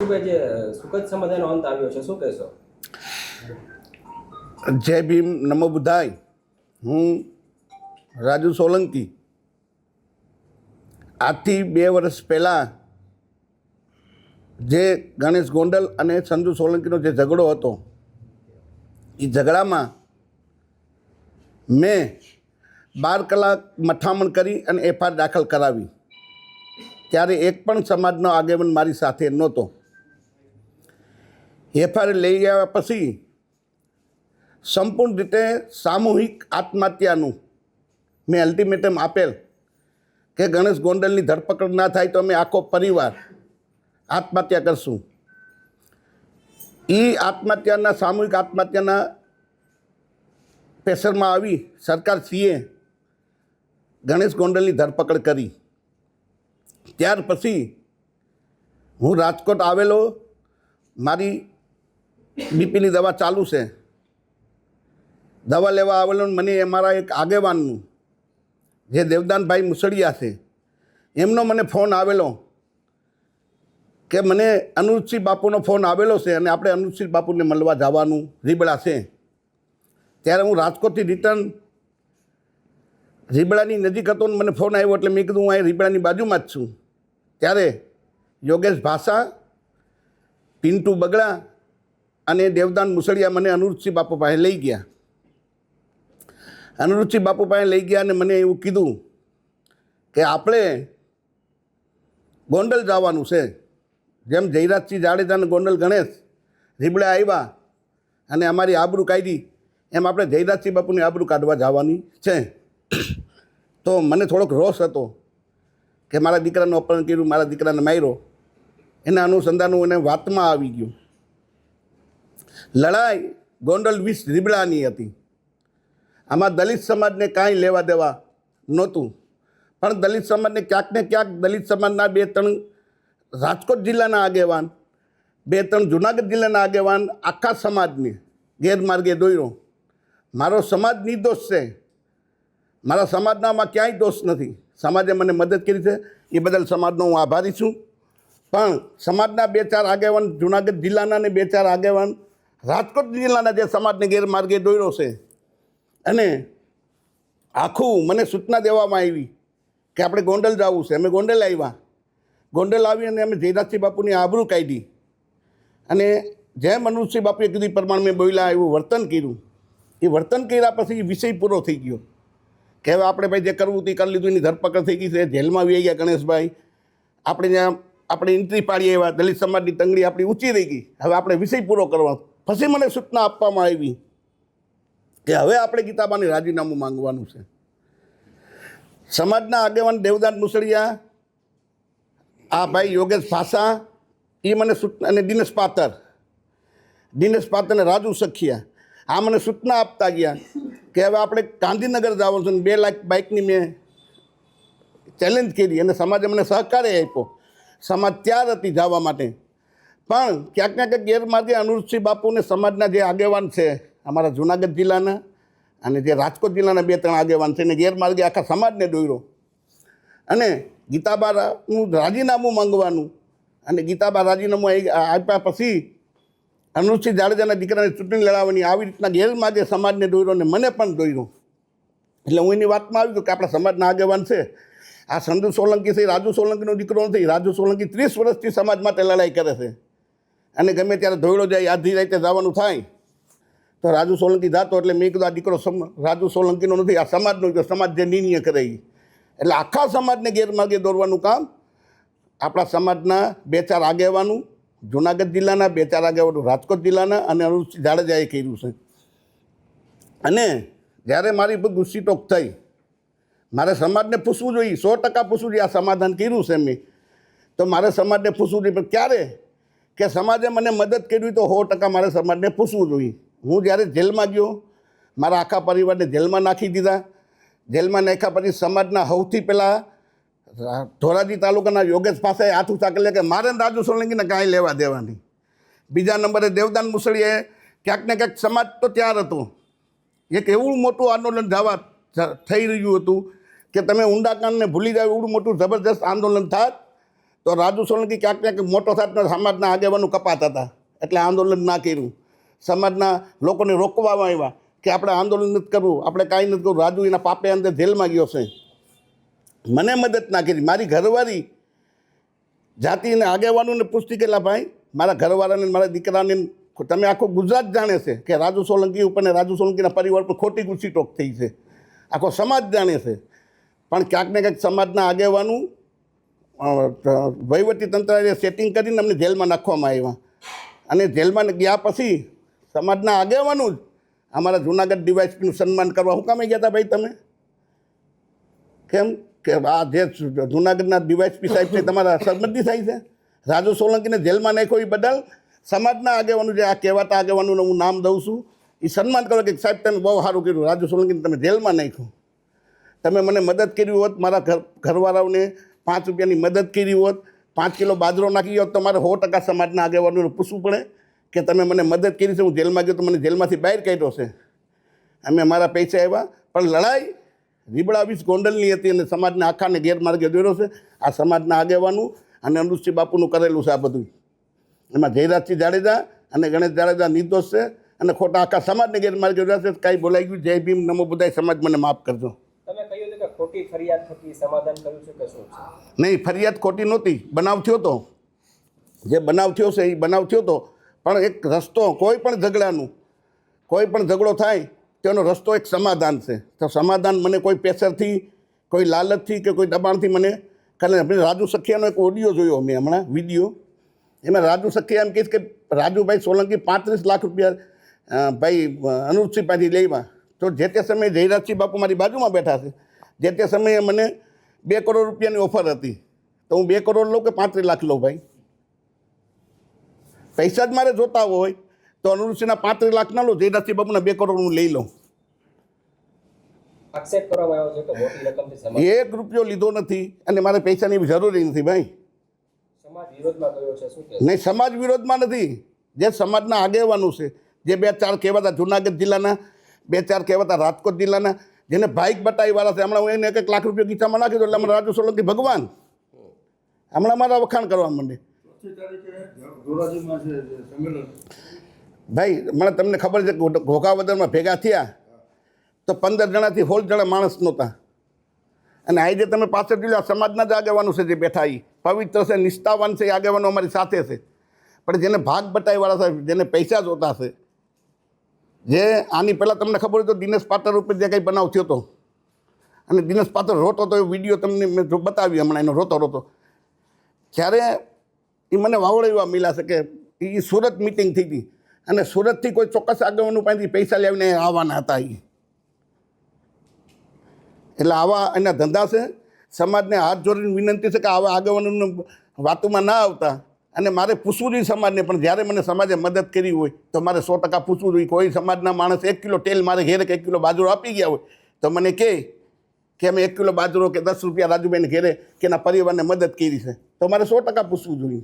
રાજુભાઈ, જે સુખદ સમાધાનનો અંત આવ્યો છે, શું કહેશો? જય ભીમ, નમો બુદ્ધાય. હું રાજુ સોલંકી. આજથી 2 વર્ષ પહેલાં જે ગણેશ ગોંડલ અને સંજુ સોલંકીનો જે ઝઘડો હતો, એ ઝઘડામાં મેં 12 કલાક મથામણ કરી અને એફઆઈઆર દાખલ કરાવી. ત્યારે એક પણ સમાજનો આગેવાન મારી સાથે નહોતો. એફઆઈઆર લઈ ગયા પછી સંપૂર્ણ રીતે સામૂહિક આત્મહત્યાનું મેં અલ્ટિમેટમ આપેલ કે ગણેશ ગોંડલની ધરપકડ ના થાય તો અમે આખો પરિવાર આત્મહત્યા કરશું. એ આત્મહત્યાના સામૂહિક આત્મહત્યાના પ્રેશરમાં આવી સરકારશ્રીએ ગણેશ ગોંડલની ધરપકડ કરી. ત્યાર પછી હું રાજકોટ આવેલો, મારી બીપીની દવા ચાલુ છે. દવા લેવા આવેલો, મને અમારા એક આગેવાનનું જે દેવદાનભાઈ મુસળિયા છે, એમનો મને ફોન આવેલો કે મને અનુજસિંહ બાપુનો ફોન આવેલો છે અને આપણે અનુજસિંહ બાપુને મળવા જવાનું રીબડા છે. ત્યારે હું રાજકોટથી રિટર્ન રીબડાની નજીક હતો ને મને ફોન આવ્યો, એટલે મેં કીધું હું અહીં રીબડાની બાજુમાં જ છું. ત્યારે યોગેશ ભાષા, પિન્ટુ બગડા અને દેવદાન મુસળિયા મને અનુજસિંહ બાપુ પાસે લઈ ગયા. અનુજસિંહ બાપુ પાસે લઈ ગયા અને મને એવું કીધું કે આપણે ગોંડલ જવાનું છે. જેમ જયરાજસિંહ જાડેજા અને ગોંડલ ગણેશ રીબડા આવ્યા અને અમારી આબરૂ કાઢી, એમ આપણે જયરાજસિંહ બાપુની આબરૂ કાઢવા જવાની છે. તો મને થોડોક રોષ હતો કે મારા દીકરાનું અપહરણ કર્યું, મારા દીકરાને માર્યો. એના અનુસંધાનું એને વાતમાં આવી ગયું. લડાઈ ગોંડલ 20 રીબડાની હતી. આમાં દલિત સમાજને કાંઈ લેવા દેવા નહોતું, પણ દલિત સમાજને ક્યાંક ને ક્યાંક દલિત સમાજના 2-3 રાજકોટ જિલ્લાના આગેવાન, 2-3 જુનાગઢ જિલ્લાના આગેવાન આખા સમાજને ગેરમાર્ગે દોર્યો. મારો સમાજ નિર્દોષ છે, મારા સમાજનામાં ક્યાંય દોષ નથી. સમાજે મને મદદ કરી છે, એ બદલ સમાજનો હું આભારી છું. પણ સમાજના 2-4 આગેવાન જુનાગઢ જિલ્લાના ને 2-4 આગેવાન રાજકોટ જિલ્લાના જે સમાજને ગેરમાર્ગે દોર્યો છે, અને આખું મને સૂચના દેવામાં આવી કે આપણે ગોંડલ જવું છે. અમે ગોંડલ આવ્યા. ગોંડલ આવી અને અમે જયરાજસિંહ બાપુની આબરૂ કાઢી અને જેમ અનુજસિંહ બાપુએ કીધું પ્રમાણે મેં બોલ્યા એવું વર્તન કર્યું. એ વર્તન કર્યા પછી વિષય પૂરો થઈ ગયો કે હવે આપણે ભાઈ જે કરવું તે કરી લીધું. એની ધરપકડ થઈ ગઈ છે, જેલમાં આવી ગયા ગણેશભાઈ. આપણે ત્યાં આપણે એન્ટ્રી પાડીએ એવા દલિત સમાજની તંગડી આપણી ઊંચી રહી ગઈ. હવે આપણે વિષય પૂરો કરવાનો. પછી મને સૂચના આપવામાં આવી કે હવે આપણે ગીતાબાને રાજીનામું માંગવાનું છે. સમાજના આગેવાન દેવદાન મુસળિયા, આ ભાઈ યોગેશ ભાષા, એ મને સૂચના, અને દિનેશ પાત્ર અને રાજુ સખિયા, આ મને સૂચના આપતા ગયા કે હવે આપણે ગાંધીનગર જવાનું છે. 2 લાખ બાઇકની મેં ચેલેન્જ કરી અને સમાજે મને સહકારે આપ્યો. સમાજ તૈયાર હતી જવા માટે. પણ ક્યાંક ને ક્યાંક ગેરમાર્ગે અનુજસિંહ બાપુને સમાજના જે આગેવાન છે, અમારા જુનાગઢ જિલ્લાના અને જે રાજકોટ જિલ્લાના 2-3 આગેવાન છે, એને ગેરમાર્ગે આખા સમાજને દોર્યો. અને ગીતાબાનું રાજીનામું માંગવાનું, અને ગીતાબા રાજીનામું આપ્યા પછી અનુજસિંહ જાડેજાના દીકરાને ચૂંટણી લડાવવાની, આવી રીતના ગેરમાર્ગે સમાજને દોર્યો અને મને પણ દોર્યો. એટલે હું એની વાતમાં આવી ગયો કે આપણા સમાજના આગેવાન છે. આ સંજુ સોલંકી છે, રાજુ સોલંકીનો દીકરો નથી. રાજુ સોલંકી 30 વર્ષથી સમાજ માટે લડાઈ કરે છે અને ગમે ત્યારે ધોયડો જાય, આધી રાતે જવાનું થાય તો રાજુ સોલંકી જાતો. એટલે મેં કીધું આ દીકરો રાજુ સોલંકીનો નથી, આ સમાજનો. સમાજ જે નિર્ણય કરે એ. એટલે આખા સમાજને ગેરમાર્ગે દોરવાનું કામ આપણા સમાજના 2-4 આગેવાનું જુનાગઢ જિલ્લાના, 2-4 આગેવાનો રાજકોટ જિલ્લાના અને અનુજસિંહ જાડેજાએ કર્યું છે. અને જ્યારે મારી પર ગુસ્સી ટોક થઈ, મારે સમાજને પૂછવું જોઈએ, 100% પૂછવું જોઈએ. આ સમાધાન કર્યું છે મેં, તો મારે સમાજને પૂછવું જોઈએ. પણ ક્યારે કે સમાજે મને મદદ કરી તો 100% મારે સમાજને પૂછવું જોઈએ. હું જ્યારે જેલમાં ગયો, મારા આખા પરિવારને જેલમાં નાખી દીધા. જેલમાં નાખ્યા પછી સમાજના સૌથી પહેલાં ધોરાજી તાલુકાના યોગેશ પાસે હાથ ઊંચા કરી કે મારે રાજુ સોલંકીને કાંઈ લેવા દેવા નહીં. બીજા નંબરે દેવદાન મુસળિયાએ ક્યાંક ને ક્યાંક સમાજ તો તૈયાર હતો. એક એવું મોટું આંદોલન થઈ રહ્યું હતું કે તમે ઊંડા કાનને ભૂલી જાવ, એવું મોટું જબરદસ્ત આંદોલન થાત તો રાજુ સોલંકી ક્યાંક ક્યાંક મોટો થાતનો સમાજના આગેવાનો કપાતા હતા, એટલે આંદોલન ના કર્યું. સમાજના લોકોને રોકવામાં આવ્યા કે આપણે આંદોલન નથી કરવું, આપણે કાંઈ નથી કરવું. રાજુ એના પાપે અંદર જેલમાં ગયો છે. મને મદદ ના કરી. મારી ઘરવાળી જાતિને આગેવાનોને પૂછતી કેટલા ભાઈ મારા ઘરવાળાને મારા દીકરાને તમે આખું ગુજરાત જાણે છે કે રાજુ સોલંકી ઉપર ને રાજુ સોલંકીના પરિવાર પર ખોટી ગુસ્સીટોક થઈ છે. આખો સમાજ જાણે છે. પણ ક્યાંક ને ક્યાંક સમાજના આગેવાનું વહીવટી તંત્રએ સેટિંગ કરીને અમને જેલમાં નાખવામાં આવ્યા. અને જેલમાં ગયા પછી સમાજના આગેવાનું જ અમારા જૂનાગઢ ડીવાયએસપીનું સન્માન કરવા હું કામે ગયા હતા ભાઈ તમે? કેમ કે આ જે જૂનાગઢના ડીવાયએસપી સાહેબ છે તમારા સંબંધી થાય છે? રાજુ સોલંકીને જેલમાં નાખ્યો એ બદલ સમાજના આગેવાનું જે આ કહેવાતા આગેવાનોનું હું નામ દઉં છું એ સન્માન કરો કે સાહેબ તમે બહુ સારું કર્યું, રાજુ સોલંકીને તમે જેલમાં નાખ્યું. તમે મને મદદ કરી હોત, મારા ઘરવાળાઓને 5 રૂપિયાની મદદ કરી હોત, 5 કિલો બાજરો નાખી હોત, તો મારે 100% સમાજના આગેવાનોને પૂછવું પડે કે તમે મને મદદ કરી છે, હું જેલમાં ગયો તો મને જેલમાંથી બહાર કાઢ્યો છે. અમે મારા પૈસા આવ્યા, પણ લડાઈ રીબડા વીસ ગોંડલની હતી અને સમાજને આખાને ગેરમાર્ગે દોર્યો છે. આ સમાજના આગેવાનું અને અનુજસિંહ બાપુનું કરેલું છે આ બધું. એમાં જયરાજસિંહ જાડેજા અને ગણેશ જાડેજા નિર્દોષ છે અને ખોટા આખા સમાજને ગેરમાર્ગે દોર્યા છે. કાંઈ બોલાઈ ગયું, જય ભીમ, નમો બુદ્ધાય, સમાજ મને માફ કરજો. તમે કહ્યું હતું કે ખોટી ફરિયાદ થકી સમાધાન કર્યું છે કે શું છે? નહીં, ફરિયાદ ખોટી નહોતી. બનાવ થયો હતો, જે બનાવ થયો છે એ બનાવ થયો હતો. પણ એક રસ્તો કોઈ પણ ઝઘડાનું, કોઈ પણ ઝઘડો થાય તેનો રસ્તો એક સમાધાન છે. તો સમાધાન મને કોઈ પ્રેશરથી, કોઈ લાલચથી કે કોઈ દબાણથી મને કરે. રાજુ સખિયાનો એક ઓડિયો જોયો મેં હમણાં, વિડીયો. એમાં રાજુ સખિયા એમ કહીશ કે રાજુભાઈ સોલંકી 35 લાખ રૂપિયા ભાઈ અનુજસિંહ પાસેથી લેવા. તો જે તે સમયે જયરાજસિંહ બાપુ મારી બાજુમાં બેઠા છે. જે તે સમયે મને 2 કરોડ રૂપિયાની ઓફર હતી. તો હું 2 કરોડ લઉં કે 35 લાખ લઉં ભાઈ? પૈસા જ મારે જોતા હોય તો અનુજસિંહના 35 લાખ ના લો, જયરાજસિંહ બાપુના 2 કરોડ હું લઈ લઉં. આક્ષેપ કરવામાં આવ્યો છે કે મોટી રકમથી સમાજ 1 રૂપિયો લીધો નથી અને મારે પૈસાની જરૂરી નથી ભાઈ. સમાજ વિરોધમાં ગયો છે શું કે? નહીં, સમાજ વિરોધમાં નથી. જે સમાજના આગેવાનું છે, જે 2-4 કહેવાતા જૂનાગઢ જિલ્લાના, 2-4 કહેવાતા રાજકોટ જિલ્લાના, જેને બાઇક બતાવીવાળા છે, હમણાં હું એને 1 લાખ રૂપિયા ગીચામાં નાખી દો એટલે અમારા રાજુ સોલંકી ભગવાન હમણાં મારા વખાણ કરવા માંડે. ભાઈ મને તમને ખબર છે ઘોઘાવદરમાં ભેગા થયા તો 15 જણાથી 16 જણા માણસ નહોતા. અને આજે તમે પાછળ જોઈ લો, સમાજના જ આગેવાનો છે જે બેઠા એ પવિત્ર છે, નિષ્ઠાવાન છે, એ આગેવાનો અમારી સાથે છે. પણ જેને ભાગ બટાઈવાળા છે, જેને પૈસા જોતા છે, જે આની પહેલાં તમને ખબર હોય તો દિનેશ પાટર ઉપર જે કંઈ બનાવ થયો હતો અને દિનેશ પાટર રોતો હતો, એ વિડીયો તમને મેં જો બતાવ્યો હમણાં, એનો રોતો જ્યારે એ મને વાવડેવા મિલા છે કે એ સુરત મિટિંગ થઈ હતી અને સુરતથી કોઈ ચોક્કસ આગેવાનું પાસેથી પૈસા લાવીને આવવાના હતા. એટલે આવા એના ધંધા છે. સમાજને હાથ જોડીને વિનંતી છે કે આવા આગેવાનોને વાતોમાં ના આવતા. અને મારે પૂછવું જોઈએ સમાજને, પણ જ્યારે મને સમાજે મદદ કરી હોય તો મારે 100% પૂછવું જોઈએ. કોઈ સમાજના માણસ 1 કિલો તેલ મારે ઘેરે કે 1 કિલો બાજરો આપી ગયા હોય તો મને કહે કે અમે 1 કિલો બાજરો કે 10 રૂપિયા રાજુભાઈને ઘેરે કે એના પરિવારને મદદ કરી છે, તો મારે 100% પૂછવું જોઈએ.